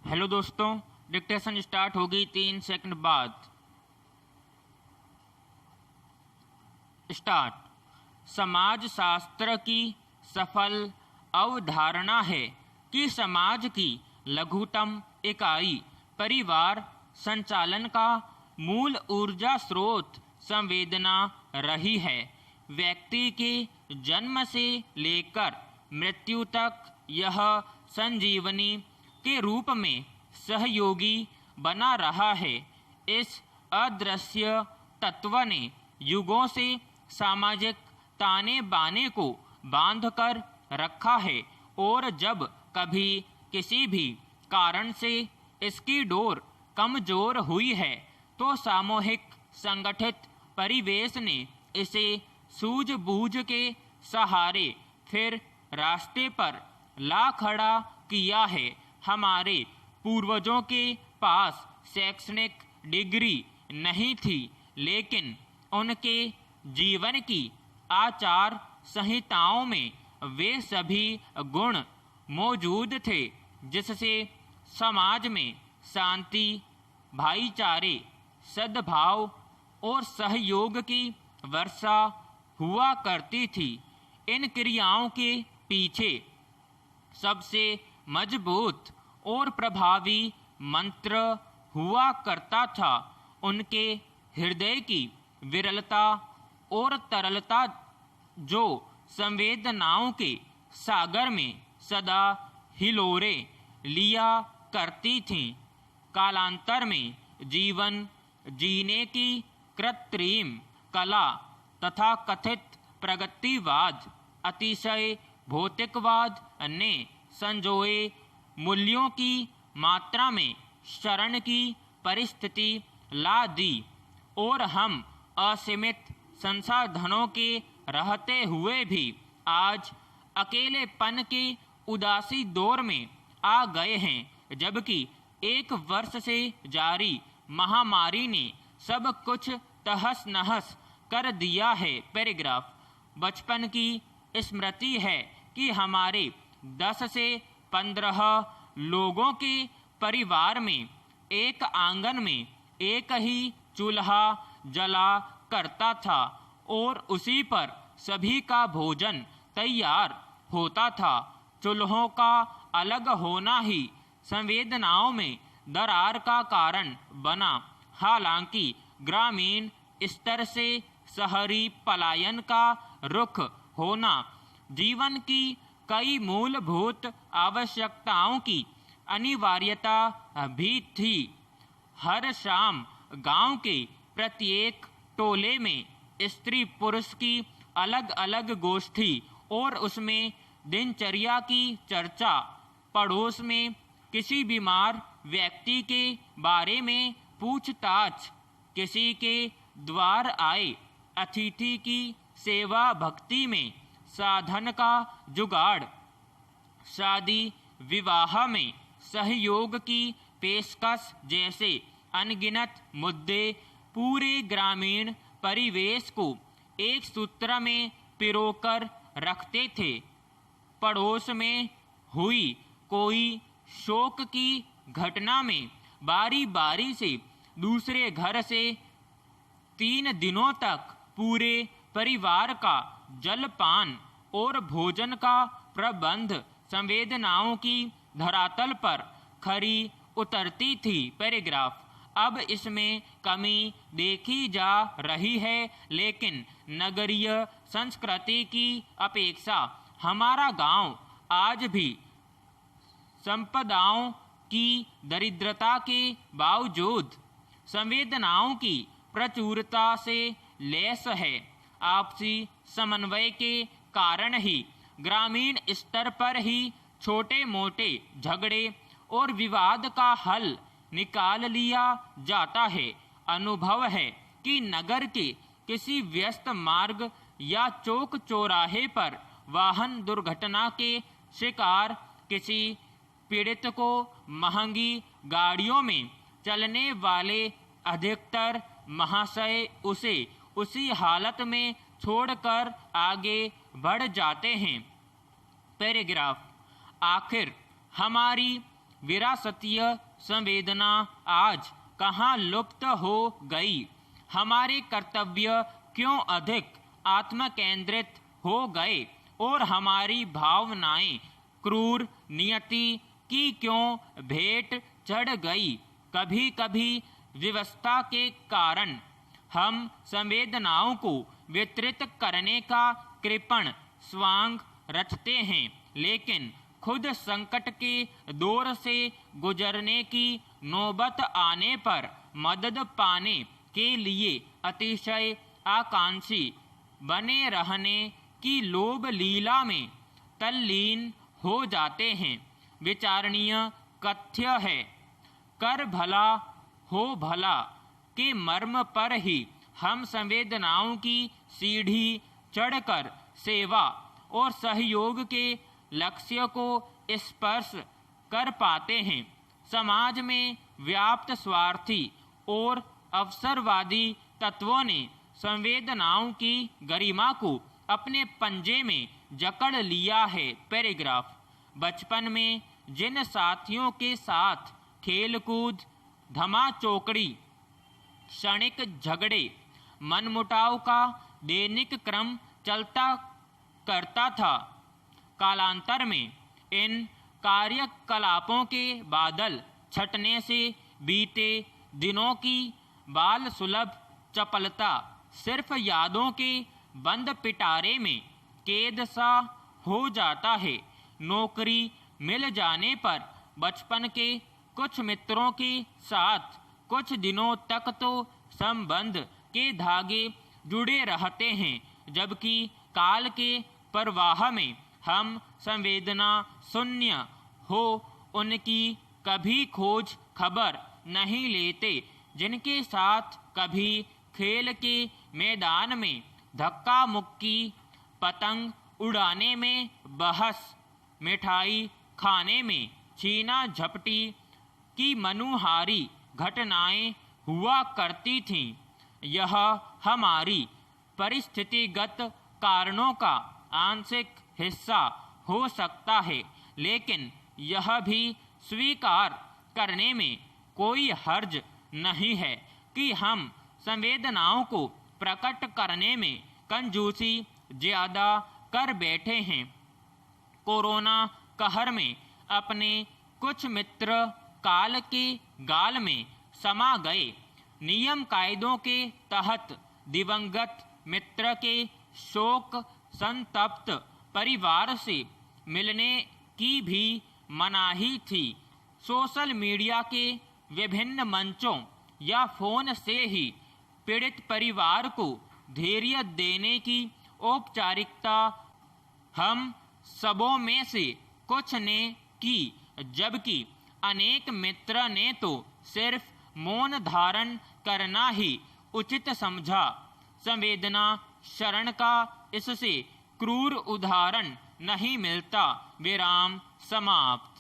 Hello दोस्तों, dictation start होगी 3 second बाद। स्टार्ट। समाज शास्त्र की सफल अवधारणा है कि समाज की लघुतम इकाई परिवार संचालन का मूल ऊर्जा स्रोत संवेदना रही है। व्यक्ति के जन्म से लेकर मृत्यु तक यह संजीवनी के रूप में सहयोगी बना रहा है। इस अदृश्य तत्व ने युगों से सामाजिक ताने बाने को बांधकर रखा है और जब कभी किसी भी कारण से इसकी डोर कमजोर हुई है तो सामूहिक संगठित परिवेश ने इसे सूझबूझ के सहारे फिर रास्ते पर ला खड़ा किया है। हमारे पूर्वजों के पास शैक्षणिक डिग्री नहीं थी, लेकिन उनके जीवन की आचार संहिताओं में वे सभी गुण मौजूद थे जिससे समाज में शांति, भाईचारे, सद्भाव और सहयोग की वर्षा हुआ करती थी। इन क्रियाओं के पीछे सबसे मजबूत और प्रभावी मंत्र हुआ करता था उनके हृदय की विरलता और तरलता, जो संवेदनाओं के सागर में सदा हिलोरे लिया करती थीं। कालांतर में जीवन जीने की कृत्रिम कला तथा कथित प्रगतिवाद, अतिशय भौतिकवाद ने संजोए मूल्यों की मात्रा में शरण की परिस्थिति ला दी और हम असीमित संसाधनों के रहते हुए भी आज अकेलेपन के उदासी दौर में आ गए हैं। जबकि एक वर्ष से जारी महामारी ने सब कुछ तहस नहस कर दिया है। पैराग्राफ। बचपन की स्मृति है कि हमारे 10 से 15 लोगों के परिवार में एक आंगन में एक ही चूल्हा जला करता था और उसी पर सभी का भोजन तैयार होता था। चूल्हों का अलग होना ही संवेदनाओं में दरार का कारण बना। हालांकि ग्रामीण स्तर से शहरी पलायन का रुख होना जीवन की कई मूलभूत आवश्यकताओं की अनिवार्यता भी थी। हर शाम गांव के प्रत्येक टोले में स्त्री पुरुष की अलग अलग गोष्ठी और उसमें दिनचर्या की चर्चा। पड़ोस में किसी बीमार व्यक्ति के बारे में पूछताछ, किसी के द्वार आए अतिथि की सेवा भक्ति में साधन का जुगाड़, शादी विवाह में सहयोग की पेशकश जैसे अनगिनत मुद्दे पूरे ग्रामीण परिवेश को एक सूत्र में पिरोकर रखते थे। पड़ोस में हुई कोई शोक की घटना में बारी बारी से दूसरे घर से 3 दिनों तक पूरे परिवार का जलपान और भोजन का प्रबंध संवेदनाओं की धरातल पर खरी उतरती थी। पैराग्राफ। अब इसमें कमी देखी जा रही है, लेकिन नगरीय संस्कृति की अपेक्षा हमारा गांव आज भी संपदाओं की दरिद्रता के बावजूद संवेदनाओं की प्रचुरता से लैस है। आपसी समन्वय के कारण ही ग्रामीण स्तर पर ही छोटे मोटे झगड़े और विवाद का हल निकाल लिया जाता है। अनुभव है कि नगर के किसी व्यस्त मार्ग या चौक चौराहे पर वाहन दुर्घटना के शिकार किसी पीड़ित को महंगी गाड़ियों में चलने वाले अधिकतर महाशय उसे उसी हालत में छोड़कर आगे बढ़ जाते हैं। पैराग्राफ। आखिर हमारी विरासतीय संवेदना आज कहाँ लुप्त हो गई? हमारे कर्तव्य क्यों अधिक आत्मकेंद्रित हो गए और हमारी भावनाएं क्रूर नियति की क्यों भेंट चढ़ गई? कभी कभी व्यवस्था के कारण हम संवेदनाओं को वितरित करने का कृपण स्वांग रचते हैं, लेकिन खुद संकट के दौर से गुजरने की नौबत आने पर मदद पाने के लिए अतिशय आकांक्षी बने रहने की लोभ लीला में तल्लीन हो जाते हैं। विचारणीय कथ्य है, कर भला हो भला के मर्म पर ही हम संवेदनाओं की सीढ़ी चढ़कर सेवा और सहयोग के लक्ष्य को स्पर्श कर पाते हैं। समाज में व्याप्त स्वार्थी और अवसरवादी तत्वों ने संवेदनाओं की गरिमा को अपने पंजे में जकड़ लिया है। पैराग्राफ। बचपन में जिन साथियों के साथ खेलकूद, धमाचौकड़ी, क्षणिक झगड़े, मनमुटाव का दैनिक क्रम चलता करता था, कालांतर में इन कार्यकलापों के बादल छटने से बीते दिनों की बाल सुलभ चपलता सिर्फ यादों के बंद पिटारे में कैद सा हो जाता है। नौकरी मिल जाने पर बचपन के कुछ मित्रों के साथ कुछ दिनों तक तो संबंध के धागे जुड़े रहते हैं, जबकि काल के प्रवाह में हम संवेदना शून्य हो उनकी कभी खोज खबर नहीं लेते, जिनके साथ कभी खेल के मैदान में धक्का मुक्की, पतंग उड़ाने में बहस, मिठाई खाने में छीना झपटी की मनुहारी घटनाएं हुआ करती थीं। यह हमारी परिस्थितिगत कारणों का आंशिक हिस्सा हो सकता है, लेकिन यह भी स्वीकार करने में कोई हर्ज नहीं है कि हम संवेदनाओं को प्रकट करने में कंजूसी ज्यादा कर बैठे हैं। कोरोना कहर में अपने कुछ मित्र काल के गाल में समा गए। नियम कायदों के तहत दिवंगत मित्र के शोक संतप्त परिवार से मिलने की भी मनाही थी। सोशल मीडिया के विभिन्न मंचों या फोन से ही पीड़ित परिवार को धैर्य देने की औपचारिकता हम सबों में से कुछ ने की, जबकि अनेक मित्र ने तो सिर्फ मौन धारण करना ही उचित समझा। संवेदना शरण का इससे क्रूर उदाहरण नहीं मिलता। विराम समाप्त।